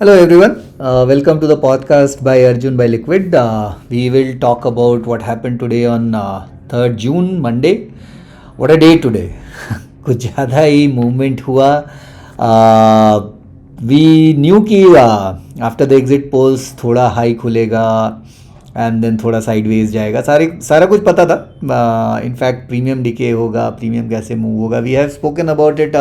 Hello everyone, welcome to the podcast by Arjun by Liquid. We will talk about what happened today on 3rd June, Monday. What a day today. कुछ ज़्यादा ही movement हुआ. We knew कि after the exit polls थोड़ा high खुलेगा and then थोड़ा sideways जाएगा. सारा कुछ पता था. इनफैक्ट प्रीमियम डिके होगा, प्रीमियम कैसे मूव होगा, we have spoken about it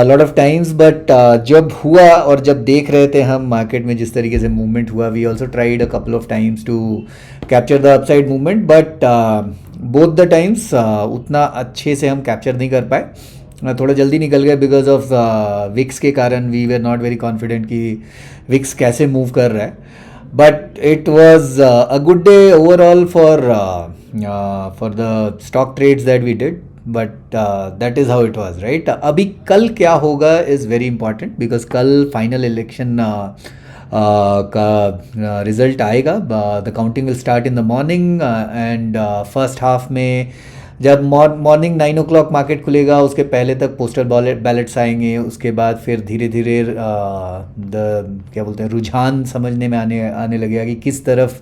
lot of times. But जब हुआ और जब देख रहे थे हम मार्केट में जिस तरीके से मूवमेंट हुआ, we also tried a couple of times to capture the upside movement. But both the times उतना अच्छे से हम कैप्चर नहीं कर पाए. थोड़ा जल्दी निकल गए बिकॉज ऑफ विक्स के कारण. We were not very confident कि विक्स कैसे मूव कर रहा है. But it was a good day overall for the stock trades that we did. But that is how it was, right. अभी कल क्या होगा इज़ वेरी इंपॉर्टेंट बिकॉज कल फाइनल इलेक्शन का रिजल्ट आएगा. The counting will start in the morning and first half में जब morning 9 o'clock market खुलेगा उसके पहले तक पोस्टल बैलेट्स आएंगे. उसके बाद फिर धीरे धीरे द क्या बोलते हैं रुझान समझने में आने लगेगा कि किस तरफ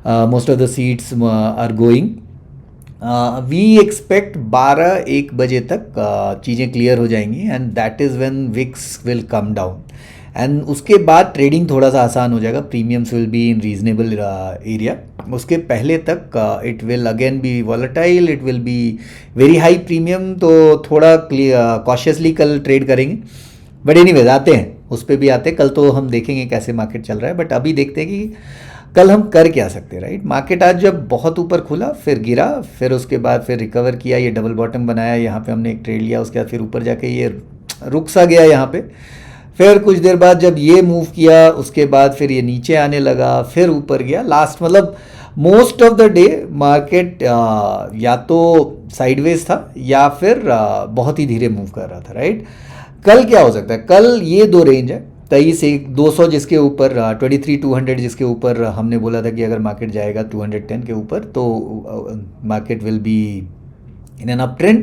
most of the seats are going. We expect 12-1 बजे तक चीज़ें क्लियर हो जाएंगी and that is when VIX will come down and उसके बाद ट्रेडिंग थोड़ा सा आसान हो जाएगा. Premiums will be in reasonable area. उसके पहले तक it will again be volatile, it will be very high premium. तो थोड़ा कॉशियसली कल ट्रेड करेंगे. बट एनीवेज आते हैं, उस पर भी आते हैं. कल तो हम देखेंगे कैसे मार्केट चल रहा है. बट अभी देखते हैं कि कल हम कर क्या सकते हैं, राइट. मार्केट आज जब बहुत ऊपर खुला फिर गिरा, फिर उसके बाद फिर रिकवर किया, ये डबल बॉटम बनाया, यहाँ पे हमने एक ट्रेड लिया. उसके बाद फिर ऊपर जाके ये रुक सा गया यहाँ पे. फिर कुछ देर बाद जब ये मूव किया उसके बाद फिर ये नीचे आने लगा, फिर ऊपर गया. लास्ट मतलब most of the day market या तो साइडवेज था या फिर बहुत ही धीरे मूव कर रहा था, राइट. कल क्या हो सकता है? कल ये दो रेंज है, 23,200 जिसके ऊपर, 23,200 जिसके ऊपर हमने बोला था कि अगर मार्केट जाएगा 210 के ऊपर तो market will be in an up trend.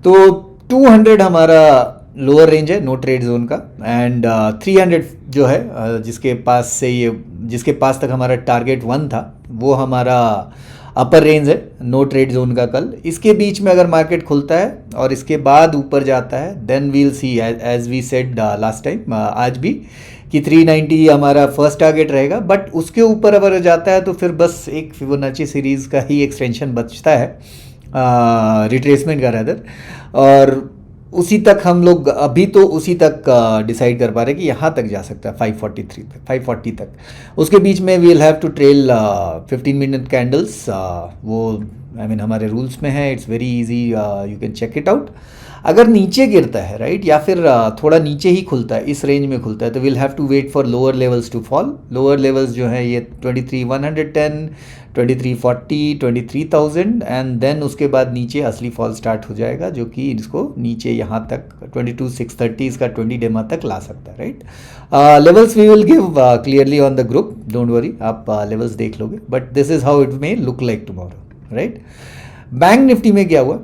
तो 200 हमारा लोअर रेंज है नो ट्रेड जोन का एंड 300 जो है जिसके पास तक हमारा टारगेट 1 था वो हमारा अपर रेंज है नो ट्रेड जोन का. कल इसके बीच में अगर मार्केट खुलता है और इसके बाद ऊपर जाता है then we'll see as we said last time आज भी कि 390 हमारा फर्स्ट टारगेट रहेगा. बट उसके ऊपर अगर जाता है तो फिर बस एक फिबोनाची सीरीज़ का ही एक्सटेंशन बचता है, रिट्रेसमेंट का रैदर. और उसी तक हम लोग अभी तो उसी तक डिसाइड कर पा रहे हैं कि यहाँ तक जा सकता है 543 तक, 540 तक. उसके बीच में we will have to trail 15 minute candles. वो हमारे रूल्स में है. It's very easy, you can check it out. अगर नीचे गिरता है, राइट, या फिर थोड़ा नीचे ही खुलता है, इस रेंज में खुलता है, तो will have to wait for lower levels to fall. Lower levels जो है ये 23,110, 2340, 23,000 एंड देन उसके बाद नीचे असली फॉल स्टार्ट हो जाएगा जो कि इसको नीचे यहाँ तक 22,630 इसका 20 डेमा तक ला सकता है, right. Levels we will give clearly on the group, don't worry. आप लेवल्स देख लोगे. But this is how it may look like tomorrow, right. Bank Nifty में क्या हुआ?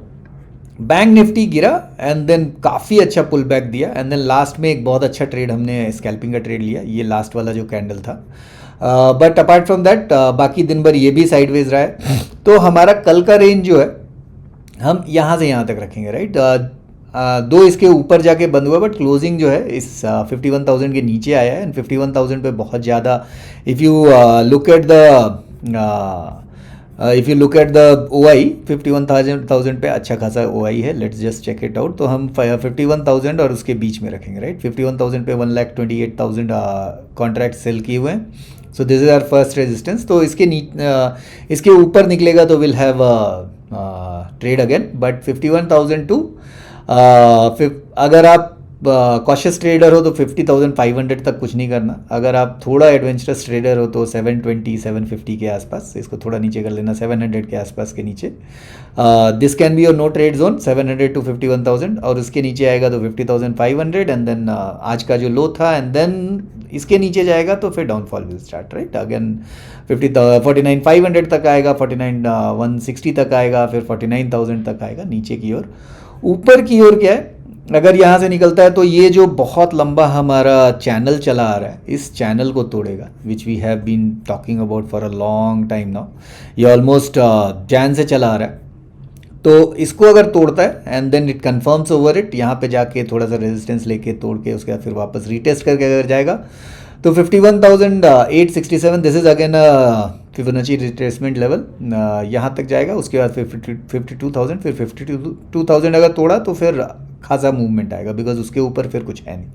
बैंक निफ्टी गिरा एंड देन काफ़ी अच्छा पुल बैक दिया एंड देन लास्ट में एक बहुत अच्छा ट्रेड हमने स्कैल्पिंग का ट्रेड लिया, ये लास्ट वाला जो कैंडल था. बट अपार्ट फ्रॉम दैट बाकी दिन भर ये भी साइडवेज रहा है. तो हमारा कल का रेंज जो है हम यहाँ से यहाँ तक रखेंगे, राइट. दो इसके ऊपर जाके बंद हुआ बट क्लोजिंग जो है इस 51,000 के नीचे आया है एंड 51,000 पे बहुत ज़्यादा. If you look at the if you look at the OI 51,000 पे अच्छा खासा OI है. Let's just check it out. तो हम 51,000 और उसके बीच में रखेंगे, राइट. 51,000 पे 1,28,000 कॉन्ट्रैक्ट सेल किए हुए हैं. So this is our first resistance. तो इसके ऊपर निकलेगा तो will have trade again. But 51,000 to अगर आप कॉशियस ट्रेडर हो तो 50,500 तक कुछ नहीं करना. अगर आप थोड़ा एडवेंचरस ट्रेडर हो तो 720, 750 के आसपास, इसको थोड़ा नीचे कर लेना, 700 के आसपास के नीचे. This can be your no trade zone 700 to 51,000 और उसके नीचे आएगा तो 50,500 एंड देन आज का जो लो था एंड देन इसके नीचे जाएगा तो फिर downfall will start, right. Again 49,500 तक आएगा, 49,160 तक आएगा, फिर 49,000 तक आएगा नीचे की ओर. ऊपर की ओर क्या है? अगर यहाँ से निकलता है तो ये जो बहुत लंबा हमारा चैनल चला आ रहा है, इस चैनल को तोड़ेगा, which we have been talking about for a long time now. ये ऑलमोस्ट जैन से चला आ रहा है। तो इसको अगर तोड़ता है and then it confirms over it, यहाँ पे जाके थोड़ा सा रेजिस्टेंस लेके तोड़ के उसके बाद फिर वापस रीटेस्ट करके अगर जाएगा तो 51,867, this is again Fibonacci retracement level, यहाँ तक जाएगा। उसके बाद फिर 52,000, फिर 52,000 अगर तोड़ा तो फिर खासा मूवमेंट आएगा, बिकॉज उसके ऊपर फिर कुछ है नहीं,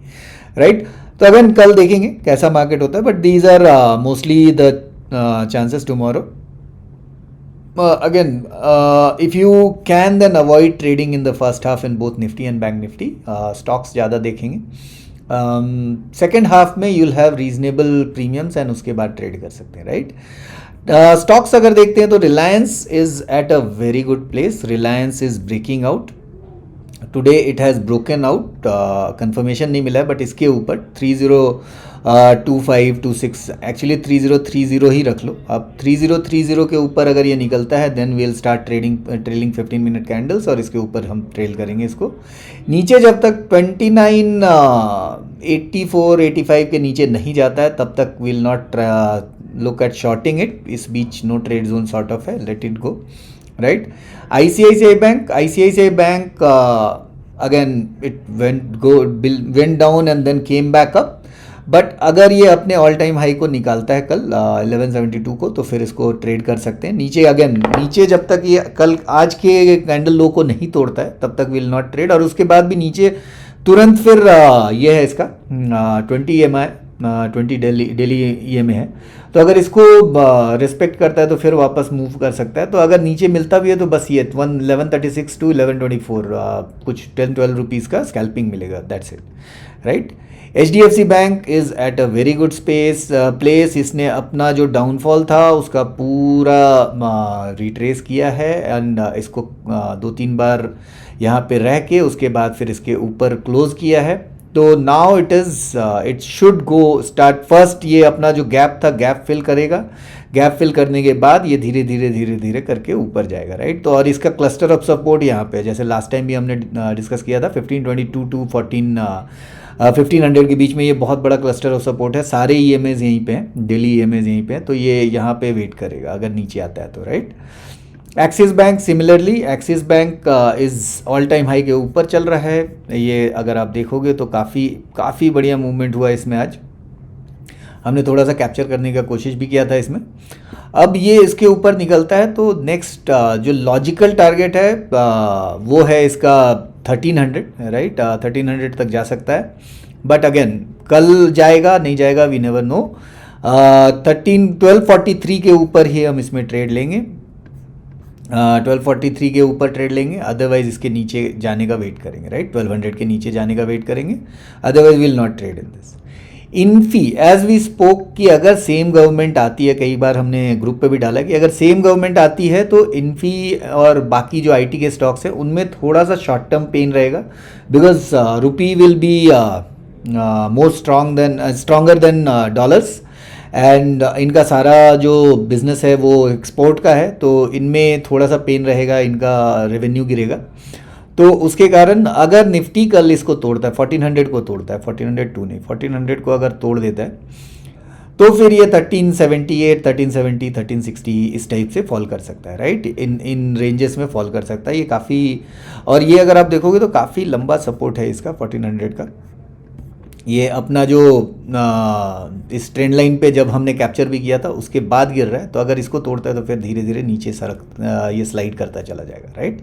राइट। तो अगेन कल देखेंगे कैसा मार्केट होता है, but these are mostly the chances tomorrow. Again, if you can then avoid trading in the first half in both Nifty and Bank Nifty. Stocks ज़्यादा देखेंगे। सेकेंड हाफ में you'll have reasonable premiums and उसके बाद trade कर सकते हैं, right. Stocks अगर देखते हैं तो Reliance is at a very good place. Reliance is breaking out today, it has broken out, confirmation नहीं मिला है, बट इसके ऊपर 302526, एक्चुअली 3030 ही रख लो आप। 3030 के ऊपर अगर ये निकलता है then we'll start trailing 15 minute candles, और इसके ऊपर हम ट्रेल करेंगे इसको। नीचे जब तक 2984-85 के नीचे नहीं जाता है तब तक will not look at shorting it. इस बीच no trade zone sort of है, let it go, right. ICICI Bank, again it went down and then came back up, but अगर ये अपने ऑल टाइम हाई को निकालता है कल 1172 को तो फिर इसको ट्रेड कर सकते हैं। नीचे जब तक ये कल आज के कैंडल लो को नहीं तोड़ता है तब तक विल नॉट ट्रेड, और उसके बाद भी नीचे तुरंत फिर ये है इसका 20 EMI, 20 डेली EMA है, तो अगर इसको रिस्पेक्ट करता है तो फिर वापस मूव कर सकता है। तो अगर नीचे मिलता भी है तो बस ये 1136 to 1124 कुछ 10-12 रुपीज़ का स्कैल्पिंग मिलेगा, that's it, right. HDFC bank is eight a very good place. इसने अपना जो डाउनफॉल था उसका पूरा रिट्रेस किया है, एंड इसको 2-3 बार यहाँ पे रह के उसके बाद फिर इसके ऊपर क्लोज किया है। तो now it should go start first, ये अपना जो गैप था गैप फिल करेगा, गैप फिल करने के बाद ये धीरे धीरे करके ऊपर जाएगा, राइट। तो और इसका क्लस्टर ऑफ सपोर्ट यहाँ पे, जैसे लास्ट टाइम भी हमने डिस्कस किया था 1522 to 1500 के बीच में ये बहुत बड़ा क्लस्टर ऑफ सपोर्ट है। सारे EMAs यहीं पे हैं, डेली EMAs यहीं पे हैं, तो ये यहाँ पे वेट करेगा अगर नीचे आता है तो, right. Axis bank similarly, axis bank is all time high के ऊपर चल रहा है। ये अगर आप देखोगे तो काफ़ी बढ़िया मूवमेंट हुआ इसमें आज। हमने थोड़ा सा कैप्चर करने का कोशिश भी किया था इसमें। अब ये इसके ऊपर निकलता है तो नेक्स्ट जो लॉजिकल टारगेट है वो है इसका 1300, राइट। 1300 तक जा सकता है, बट अगेन कल जाएगा नहीं जाएगा वी नेवर नो। 1243 के ऊपर ही हम इसमें ट्रेड लेंगे, 1243 के ऊपर ट्रेड लेंगे, अदरवाइज इसके नीचे जाने का वेट करेंगे, राइट। 1200 के नीचे जाने का वेट करेंगे, otherwise will not trade in this. Infy as we spoke कि अगर सेम गवर्नमेंट आती है, कई बार हमने ग्रुप पे भी डाला कि अगर सेम गवर्नमेंट आती है तो इन्फी और बाकी जो IT के स्टॉक्स हैं उनमें थोड़ा सा शॉर्ट टर्म पेन रहेगा, because rupee will be more stronger than dollars, and इनका सारा जो बिजनेस है वो एक्सपोर्ट का है, तो इनमें थोड़ा सा पेन रहेगा, इनका रेवेन्यू गिरेगा। तो उसके कारण अगर निफ्टी कल इसको तोड़ता है 1400 को तोड़ता है, 1402 नहीं 1400 को अगर तोड़ देता है तो फिर ये 1378, 1370, 1360 इस टाइप से फॉल कर सकता है, राइट। इन रेंजेस में फॉल कर सकता है ये काफ़ी, और ये अगर आप देखोगे तो काफ़ी लंबा सपोर्ट है इसका 1400 का। ये अपना जो इस ट्रेंड लाइन पे जब हमने कैप्चर भी किया था उसके बाद गिर रहा है, तो अगर इसको तोड़ता है तो फिर धीरे धीरे नीचे ये स्लाइड करता चला जाएगा, राइट।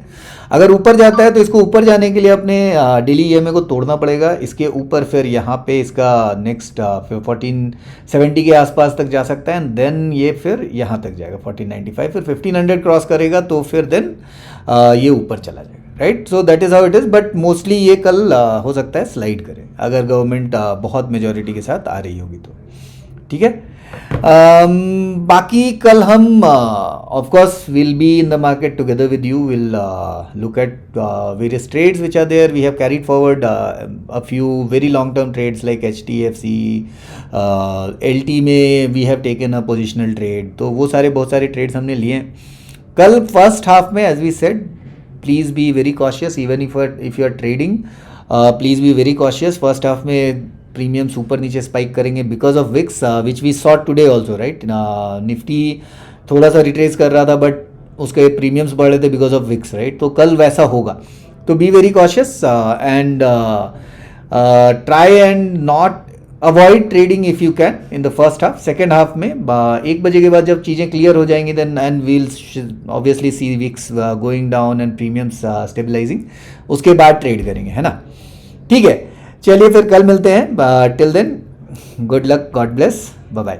अगर ऊपर जाता है तो इसको ऊपर जाने के लिए अपने डेली EMA को तोड़ना पड़ेगा, इसके ऊपर फिर यहाँ पे इसका नेक्स्ट 1470 के आसपास तक जा सकता है, एंड देन ये फिर यहाँ तक जाएगा 1495, फिर 1500 क्रॉस करेगा तो फिर देन ये ऊपर चला जाएगा, right. So that is how it is, but mostly ये कल हो सकता है स्लाइड करे अगर गवर्नमेंट बहुत मेजॉरिटी के साथ आ रही होगी तो, ठीक है। बाकी कल हम of course will be in the market together with you, will look at various trades which are there. We have carried forward a few very long term trades like HDFC, LT में we have taken a positional trade, तो वो बहुत सारे ट्रेड्स हमने लिए हैं कल फर्स्ट हाफ में। As we said, please be very cautious even if you are trading, please be very cautious. First half में प्रीमियम्स ऊपर नीचे स्पाइक करेंगे because of VIX, which we saw today also, right. Nifty थोड़ा सा retrace कर रहा था but उसके प्रीमियम्स बढ़ रहे थे बिकॉज ऑफ विक्स, राइट. तो कल वैसा होगा. तो B very cautious and try and not avoid trading if you can in the first half. Second half में 1 बजे के बाद जब चीज़ें क्लियर हो जाएंगी then and we'll obviously see VIX going down and premiums stabilising. उसके बाद ट्रेड करेंगे, है ना. ठीक है, चलिए फिर कल मिलते हैं. Till then good luck, God bless, bye bye.